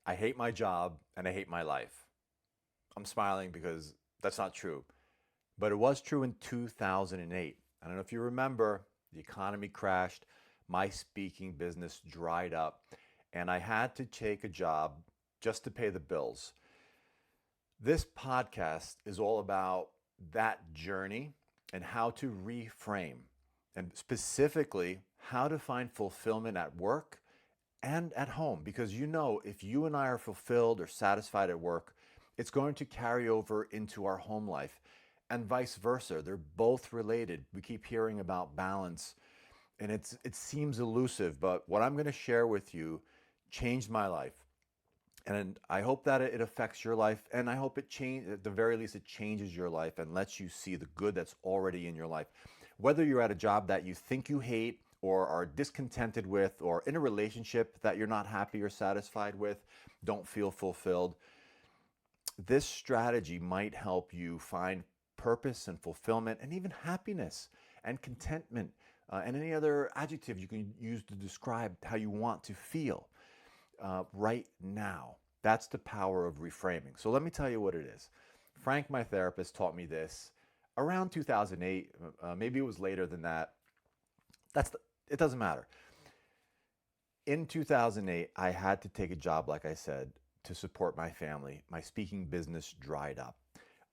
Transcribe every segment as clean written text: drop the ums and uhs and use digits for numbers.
I hate my job and I hate my life. I'm smiling because that's not true. But it was true in 2008. I don't know if you remember, the economy crashed, my speaking business dried up, and I had to take a job just to pay the bills. This podcast is all about that journey and how to reframe, and specifically how to find fulfillment at work and at home. Because if you and I are fulfilled or satisfied at work, it's going to carry over into our home life and vice versa. They're both related. We keep hearing about balance and it seems elusive, but what I'm going to share with you changed my life. And I hope that it affects your life, and I hope at the very least, it changes your life and lets you see the good that's already in your life. Whether you're at a job that you think you hate or are discontented with, or in a relationship that you're not happy or satisfied with, don't feel fulfilled, this strategy might help you find purpose and fulfillment and even happiness and contentment and any other adjective you can use to describe how you want to feel right now. That's the power of reframing. So let me tell you what it is. Frank, my therapist, taught me this around 2008. Maybe it was later than that. It doesn't matter. In 2008, I had to take a job, like I said, to support my family. My speaking business dried up.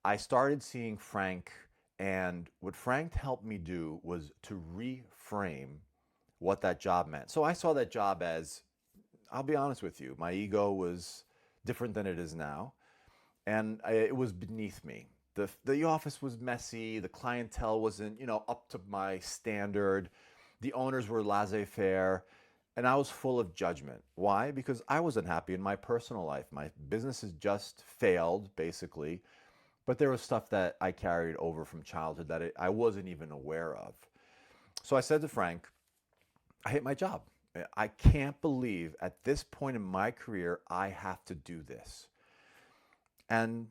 I started seeing Frank, and what Frank helped me do was to reframe what that job meant. So I saw that job as, I'll be honest with you, my ego was different than it is now, and it was beneath me. The office was messy. The clientele wasn't, up to my standard. The owners were laissez-faire, and I was full of judgment. Why? Because I was unhappy in my personal life. My business has just failed, basically, but there was stuff that I carried over from childhood that I wasn't even aware of. So I said to Frank, I hate my job. I can't believe at this point in my career I have to do this. And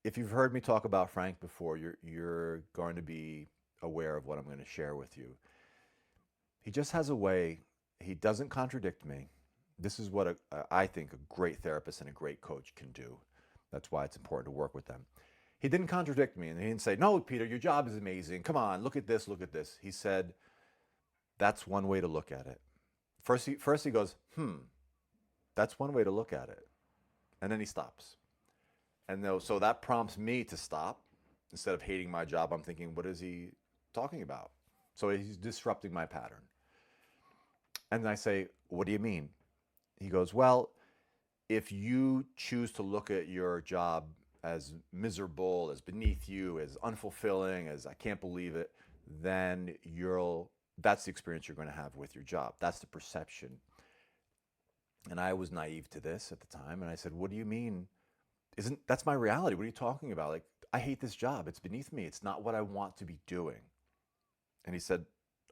if you've heard me talk about Frank before, you're going to be aware of what I'm going to share with you. He just has a way. He doesn't contradict me. This is what I think a great therapist and a great coach can do. That's why it's important to work with them. He didn't contradict me, and he didn't say, "No, Peter, your job is amazing. Come on, look at this, look at this." He said, "That's one way to look at it." First he goes, "That's one way to look at it," and then he stops. And so that prompts me to stop. Instead of hating my job, I'm thinking, what is he talking about? So he's disrupting my pattern. And I say, "What do you mean?" He goes, "Well, if you choose to look at your job as miserable, as beneath you, as unfulfilling, as I can't believe it, then that's the experience you're going to have with your job. That's the perception." And I was naive to this at the time, and I said, "What do you mean? Isn't that's my reality? What are you talking about? Like, I hate this job. It's beneath me. It's not what I want to be doing." And he said,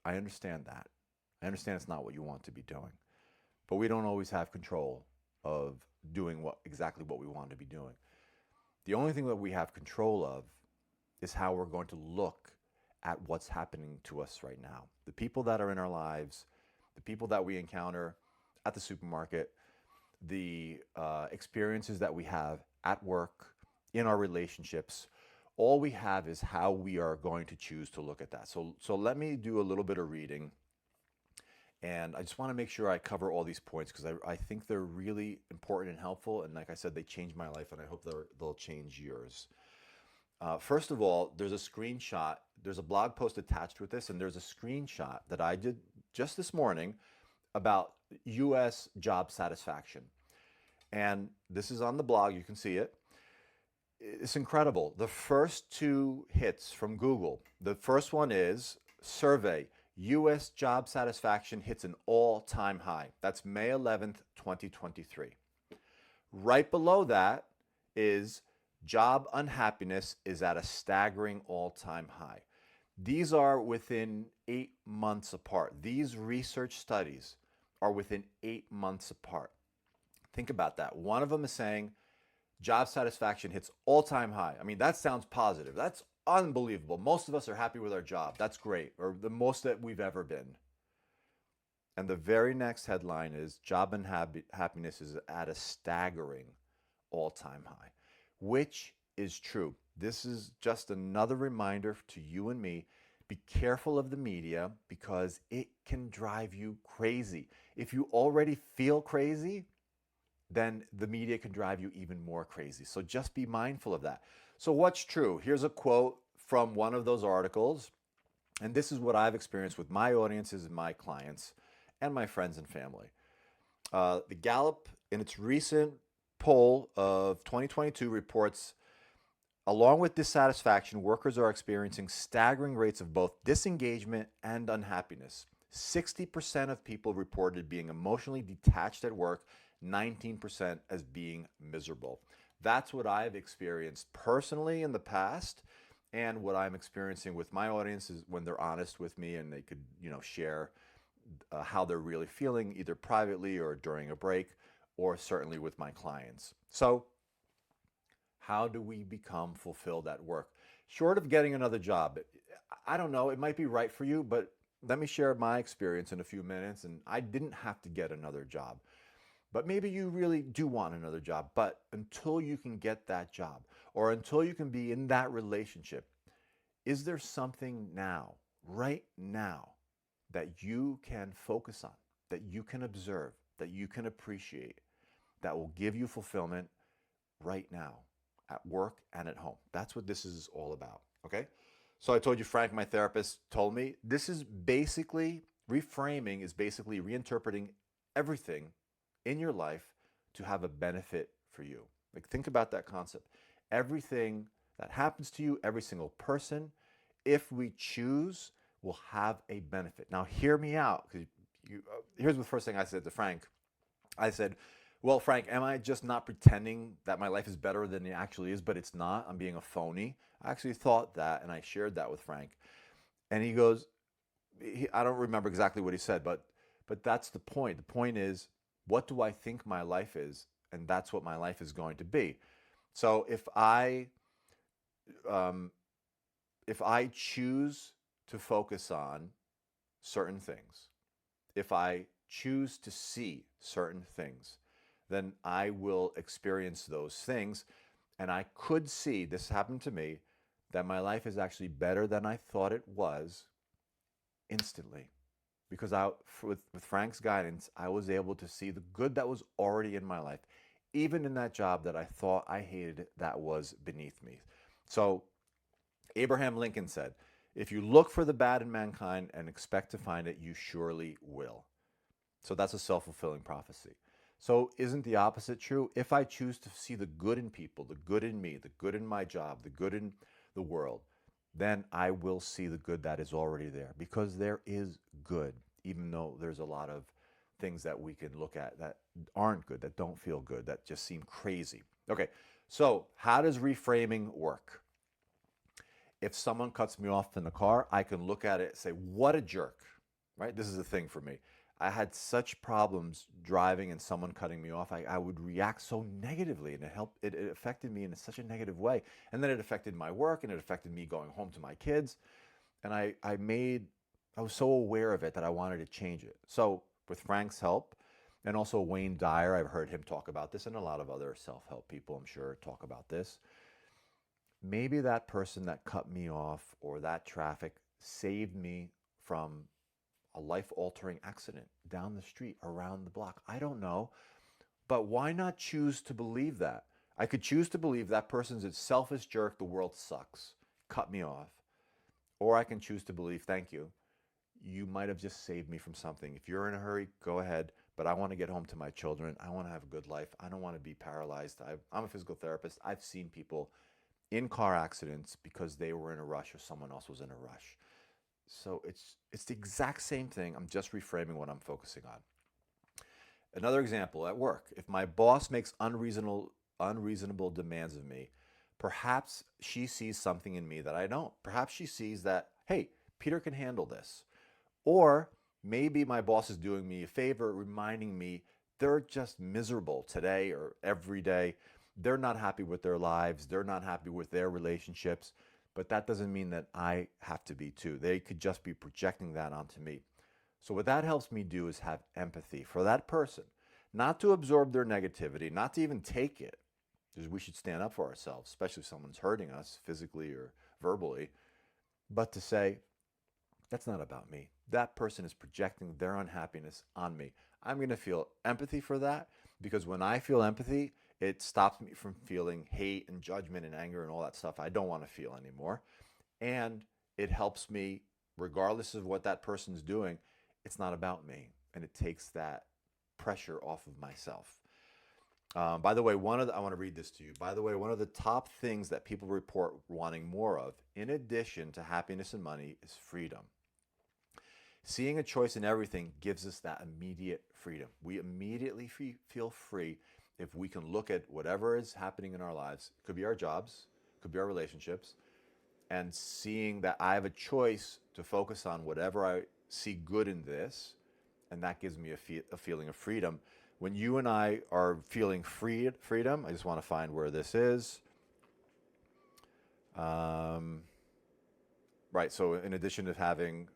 "I understand that. I understand it's not what you want to be doing. But we don't always have control of doing exactly what we want to be doing. The only thing that we have control of is how we're going to look at what's happening to us right now. The people that are in our lives, the people that we encounter at the supermarket, the experiences that we have at work, in our relationships, all we have is how we are going to choose to look at that. So let me do a little bit of reading. And I just want to make sure I cover all these points because I think they're really important and helpful. And like I said, they changed my life, and I hope they'll change yours. First of all, there's a screenshot. There's a blog post attached with this, and there's a screenshot that I did just this morning about U.S. job satisfaction. And this is on the blog. You can see it. It's incredible. The first two hits from Google. The first one is survey. U.S. job satisfaction hits an all-time high. That's May 11th, 2023. Right below that is job unhappiness is at a staggering all-time high. These are within 8 months apart. These research studies are within 8 months apart. Think about that. One of them is saying job satisfaction hits all-time high. I mean, that sounds positive. That's unbelievable. Most of us are happy with our job. That's great, or the most that we've ever been. And the very next headline is job and happiness is at a staggering all-time high, which is true. This is just another reminder to you and me, be careful of the media because it can drive you crazy. If you already feel crazy, then the media can drive you even more crazy. So just be mindful of that. So what's true? Here's a quote from one of those articles, and this is what I've experienced with my audiences and my clients and my friends and family. The Gallup, in its recent poll of 2022, reports along with dissatisfaction, workers are experiencing staggering rates of both disengagement and unhappiness. 60% of people reported being emotionally detached at work, 19% as being miserable. That's what I've experienced personally in the past, and what I'm experiencing with my audience is when they're honest with me and they could, share how they're really feeling, either privately or during a break, or certainly with my clients. So how do we become fulfilled at work? Short of getting another job, I don't know, it might be right for you, but let me share my experience in a few minutes. And I didn't have to get another job, but maybe you really do want another job. But until you can get that job or until you can be in that relationship, is there something now, right now, that you can focus on, that you can observe, that you can appreciate, that will give you fulfillment right now? At work and at home. That's what this is all about, okay? So I told you, Frank, my therapist, told me this is basically, reframing is basically reinterpreting everything in your life to have a benefit for you. Like, think about that concept. Everything that happens to you, every single person, if we choose, will have a benefit. Now, hear me out, because here's the first thing I said to Frank. I said, well, Frank, am I just not pretending that my life is better than it actually is, but it's not? I'm being a phony. I actually thought that, and I shared that with Frank. And he goes, I don't remember exactly what he said, but that's the point. The point is, what do I think my life is? And that's what my life is going to be. So if I choose to focus on certain things, if I choose to see certain things, then I will experience those things. And I could see, this happened to me, that my life is actually better than I thought it was instantly. Because with Frank's guidance, I was able to see the good that was already in my life, even in that job that I thought I hated, that was beneath me. So Abraham Lincoln said, if you look for the bad in mankind and expect to find it, you surely will. So that's a self-fulfilling prophecy. So isn't the opposite true? If I choose to see the good in people, the good in me, the good in my job, the good in the world, then I will see the good that is already there, because there is good, even though there's a lot of things that we can look at that aren't good, that don't feel good, that just seem crazy. Okay, so how does reframing work? If someone cuts me off in the car, I can look at it and say, what a jerk, right? This is the thing for me. I had such problems driving and someone cutting me off. I would react so negatively, and it affected me in such a negative way. And then it affected my work, and it affected me going home to my kids. And I was so aware of it that I wanted to change it. So with Frank's help, and also Wayne Dyer, I've heard him talk about this, and a lot of other self-help people, I'm sure, talk about this. Maybe that person that cut me off or that traffic saved me from a life-altering accident down the street, around the block. I don't know. But why not choose to believe that? I could choose to believe that person's a selfish jerk, the world sucks, cut me off. Or I can choose to believe, thank you, you might have just saved me from something. If you're in a hurry, go ahead. But I want to get home to my children. I want to have a good life. I don't want to be paralyzed. I'm a physical therapist. I've seen people in car accidents because they were in a rush or someone else was in a rush. So it's the exact same thing. I'm just reframing what I'm focusing on. Another example, at work. If my boss makes unreasonable demands of me, perhaps she sees something in me that I don't. Perhaps she sees that, hey, Peter can handle this. Or maybe my boss is doing me a favor, reminding me they're just miserable today or every day. They're not happy with their lives. They're not happy with their relationships. But that doesn't mean that I have to be too. They could just be projecting that onto me. So what that helps me do is have empathy for that person, not to absorb their negativity, not to even take it, because we should stand up for ourselves, especially if someone's hurting us physically or verbally, but to say, that's not about me. That person is projecting their unhappiness on me. I'm going to feel empathy for that, because when I feel empathy, it stops me from feeling hate and judgment and anger and all that stuff I don't want to feel anymore. And it helps me, regardless of what that person's doing, it's not about me. And it takes that pressure off of myself. By the way, I want to read this to you. By the way, one of the top things that people report wanting more of, in addition to happiness and money, is freedom. Seeing a choice in everything gives us that immediate freedom. We immediately feel free if we can look at whatever is happening in our lives. It could be our jobs, it could be our relationships, and seeing that I have a choice to focus on whatever I see good in this, and that gives me a feeling of freedom. When you and I are feeling freedom, I just want to find where this is. Right, so in addition to having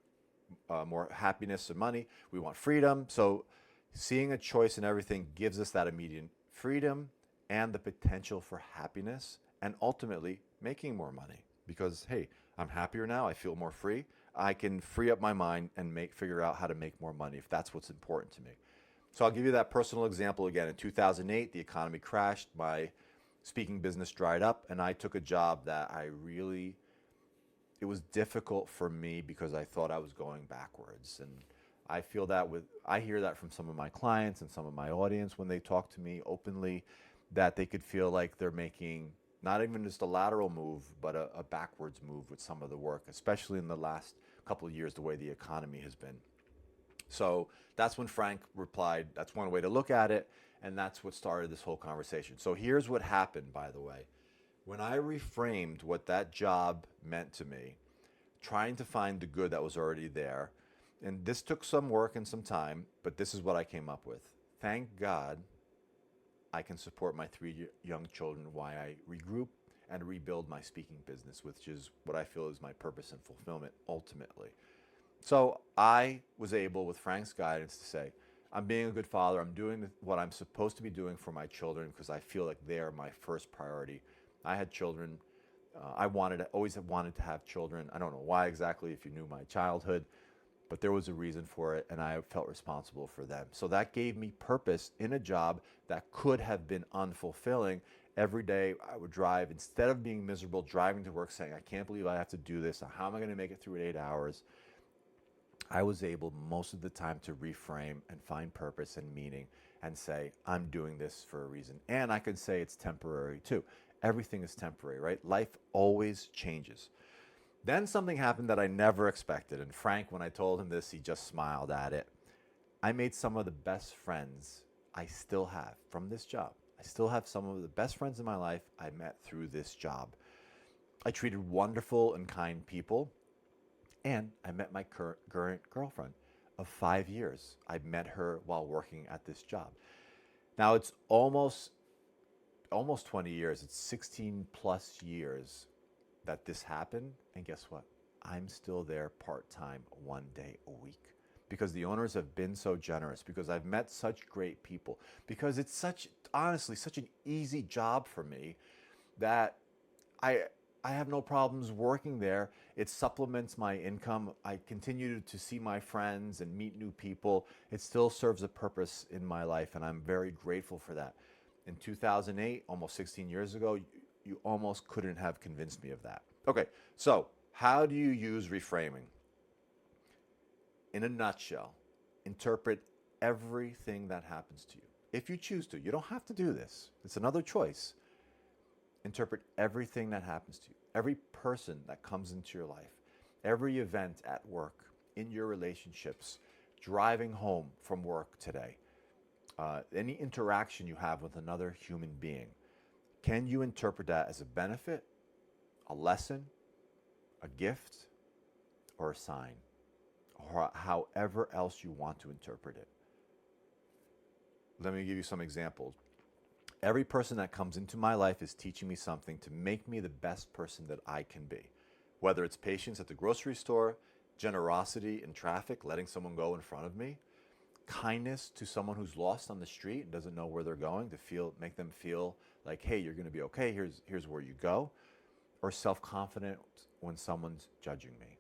more happiness and money, we want freedom. So seeing a choice in everything gives us that immediate freedom and the potential for happiness and ultimately making more money. Because, hey, I'm happier now. I feel more free. I can free up my mind and figure out how to make more money if that's what's important to me. So I'll give you that personal example again. In 2008, the economy crashed. My speaking business dried up, and I took a job that it was difficult for me because I thought I was going backwards. And I hear that from some of my clients and some of my audience when they talk to me openly, that they could feel like they're making not even just a lateral move, but a backwards move with some of the work, especially in the last couple of years, the way the economy has been. So that's when Frank replied, that's one way to look at it, and that's what started this whole conversation. So here's what happened, by the way. When I reframed what that job meant to me, trying to find the good that was already there, and this took some work and some time, but this is what I came up with. Thank God I can support my 3 young children while I regroup and rebuild my speaking business, which is what I feel is my purpose and fulfillment ultimately. So I was able, with Frank's guidance, to say, I'm being a good father. I'm doing what I'm supposed to be doing for my children because I feel like they are my first priority. I had children. Always wanted to have children. I don't know why exactly, if you knew my childhood, but there was a reason for it, and I felt responsible for them. So that gave me purpose in a job that could have been unfulfilling. Every day I would drive, instead of being miserable, driving to work saying, I can't believe I have to do this. How am I going to make it through 8 hours? I was able most of the time to reframe and find purpose and meaning and say, I'm doing this for a reason. And I could say it's temporary too. Everything is temporary, right? Life always changes. Then something happened that I never expected. And Frank, when I told him this, he just smiled at it. I made some of the best friends I still have from this job. I still have some of the best friends in my life I met through this job. I treated wonderful and kind people. And I met my current girlfriend of 5 years. I met her while working at this job. Now it's almost 20 years. It's 16 plus years that this happened. And guess what? I'm still there part-time 1 day a week because the owners have been so generous, because I've met such great people, because it's honestly, such an easy job for me that I have no problems working there. It supplements my income. I continue to see my friends and meet new people. It still serves a purpose in my life, and I'm very grateful for that. In 2008, almost 16 years ago, you almost couldn't have convinced me of that. Okay, so how do you use reframing? In a nutshell, interpret everything that happens to you. If you choose to, you don't have to do this. It's another choice. Interpret everything that happens to you, every person that comes into your life, every event at work, in your relationships, driving home from work today, any interaction you have with another human being. Can you interpret that as a benefit, a lesson, a gift, or a sign, or however else you want to interpret it? Let me give you some examples. Every person that comes into my life is teaching me something to make me the best person that I can be. Whether it's patience at the grocery store, generosity in traffic, letting someone go in front of me, kindness to someone who's lost on the street and doesn't know where they're going, to make them feel like, hey, you're going to be okay. Here's where you go. Or self-confident when someone's judging me.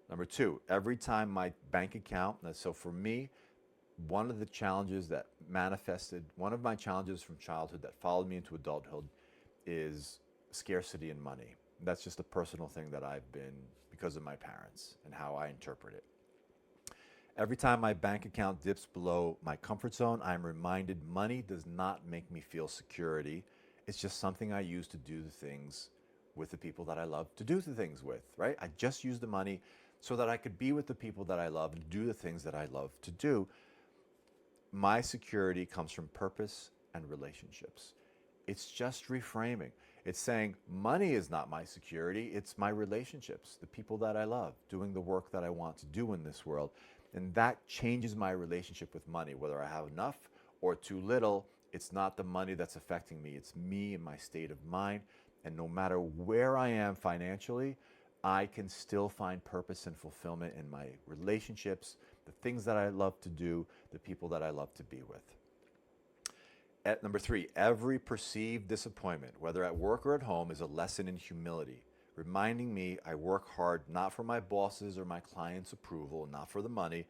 Number two, every time my bank account, so for me, one of the challenges that manifested, one of my challenges from childhood that followed me into adulthood is scarcity in money. That's just a personal thing that I've been because of my parents and how I interpret it. Every time my bank account dips below my comfort zone, I'm reminded money does not make me feel security. It's just something I use to do the things with the people that I love to do the things with, right? I just use the money so that I could be with the people that I love and do the things that I love to do. My security comes from purpose and relationships. It's just reframing. It's saying money is not my security, it's my relationships, the people that I love, doing the work that I want to do in this world. And that changes my relationship with money, whether I have enough or too little. It's not the money that's affecting me, it's me and my state of mind. And no matter where I am financially, I can still find purpose and fulfillment in my relationships, the things that I love to do, the people that I love to be with. At number three, every perceived disappointment, whether at work or at home, is a lesson in humility, reminding me I work hard not for my bosses or my clients' approval, not for the money,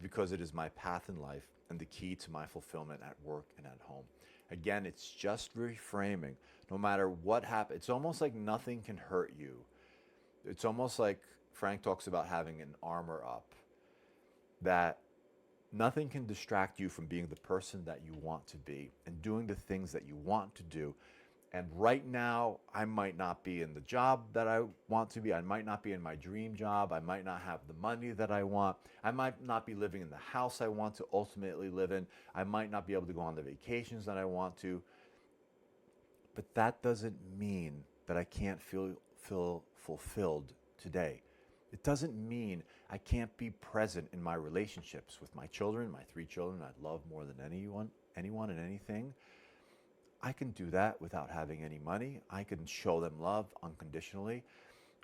because it is my path in life and the key to my fulfillment at work and at home. Again, it's just reframing. No matter what happens, it's almost like nothing can hurt you. It's almost like Frank talks about having an armor up, that nothing can distract you from being the person that you want to be and doing the things that you want to do. And right now, I might not be in the job that I want to be. I might not be in my dream job. I might not have the money that I want. I might not be living in the house I want to ultimately live in. I might not be able to go on the vacations that I want to. But that doesn't mean that I can't feel fulfilled today. It doesn't mean I can't be present in my relationships with my children, my three children I love more than anyone and anything. I can do that without having any money. I can show them love unconditionally.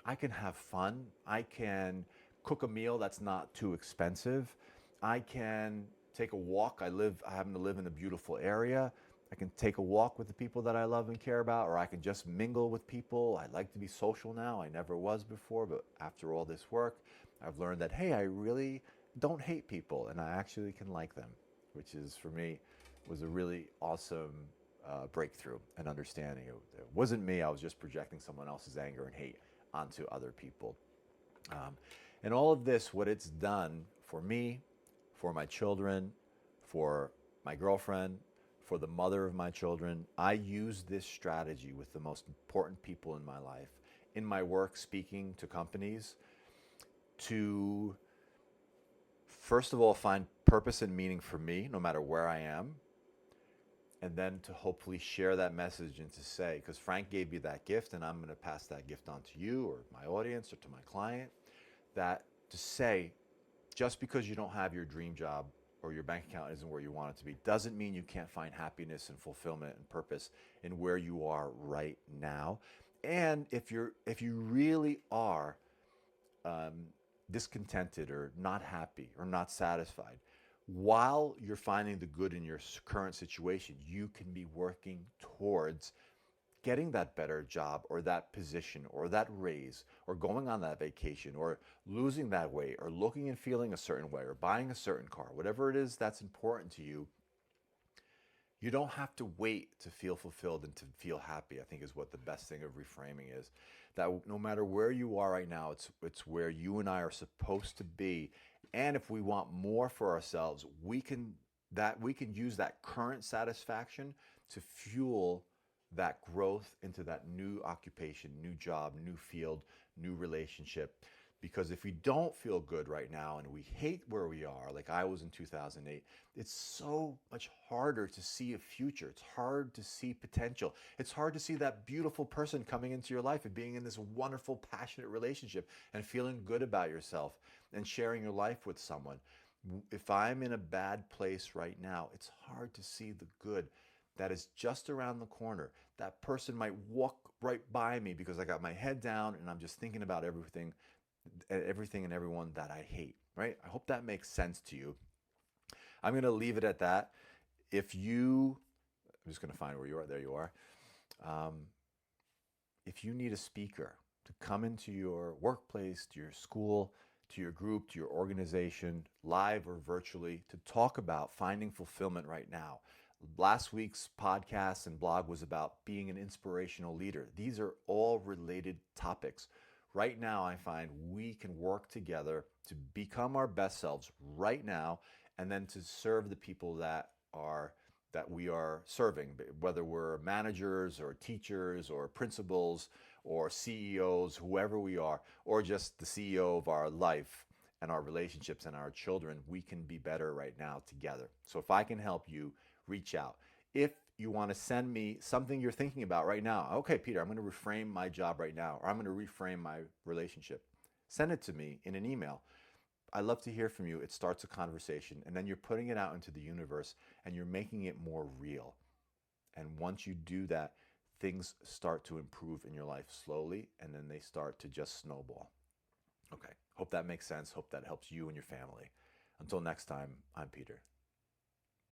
I can have fun. I can cook a meal that's not too expensive. I can take a walk. I happen to live in a beautiful area. I can take a walk with the people that I love and care about, or I can just mingle with people. I like to be social now. I never was before, but after all this work, I've learned that, hey, I really don't hate people, and I actually can like them, which is, for me, was a really awesome breakthrough and understanding. It wasn't me. I was just projecting someone else's anger and hate onto other people. And all of this, what it's done for me, for my children, for my girlfriend, for the mother of my children, I use this strategy with the most important people in my life, in my work speaking to companies, to first of all find purpose and meaning for me, no matter where I am, and then to hopefully share that message and to say, because Frank gave me that gift and I'm going to pass that gift on to you or my audience or to my client, that to say, just because you don't have your dream job or your bank account isn't where you want it to be, doesn't mean you can't find happiness and fulfillment and purpose in where you are right now. And if you really are discontented or not happy or not satisfied, while you're finding the good in your current situation, you can be working towards getting that better job or that position or that raise or going on that vacation or losing that weight or looking and feeling a certain way or buying a certain car, whatever it is that's important to you. You don't have to wait to feel fulfilled and to feel happy, I think, is what the best thing of reframing is. That no matter where you are right now, it's where you and I are supposed to be. And if we want more for ourselves, we can use that current satisfaction to fuel that growth into that new occupation, new job, new field, new relationship. Because if we don't feel good right now and we hate where we are, like I was in 2008, it's so much harder to see a future. It's hard to see potential. It's hard to see that beautiful person coming into your life and being in this wonderful, passionate relationship and feeling good about yourself and sharing your life with someone. If I'm in a bad place right now, it's hard to see the good that is just around the corner. That person might walk right by me because I got my head down and I'm just thinking about everything everything and everyone that I hate, right? I hope that makes sense to you. I'm going to leave it at that. I'm just going to find where you are. There you are. Um, if you need a speaker to come into your workplace, to your school, to your group, to your organization, live or virtually, to talk about finding fulfillment right now. Last week's podcast and blog was about being an inspirational leader. These are all related topics. Right now, I find we can work together to become our best selves right now, and then to serve the people that we are serving, whether we're managers or teachers or principals or CEOs, whoever we are, or just the CEO of our life and our relationships and our children. We can be better right now together. So if I can help you, reach out. If you want to send me something you're thinking about right now, okay, Peter, I'm going to reframe my job right now, or I'm going to reframe my relationship, send it to me in an email. I love to hear from you. It starts a conversation, and then you're putting it out into the universe and you're making it more real. And once you do that, things start to improve in your life slowly, and then they start to just snowball. Okay, hope that makes sense. Hope that helps you and your family. Until next time, I'm Peter.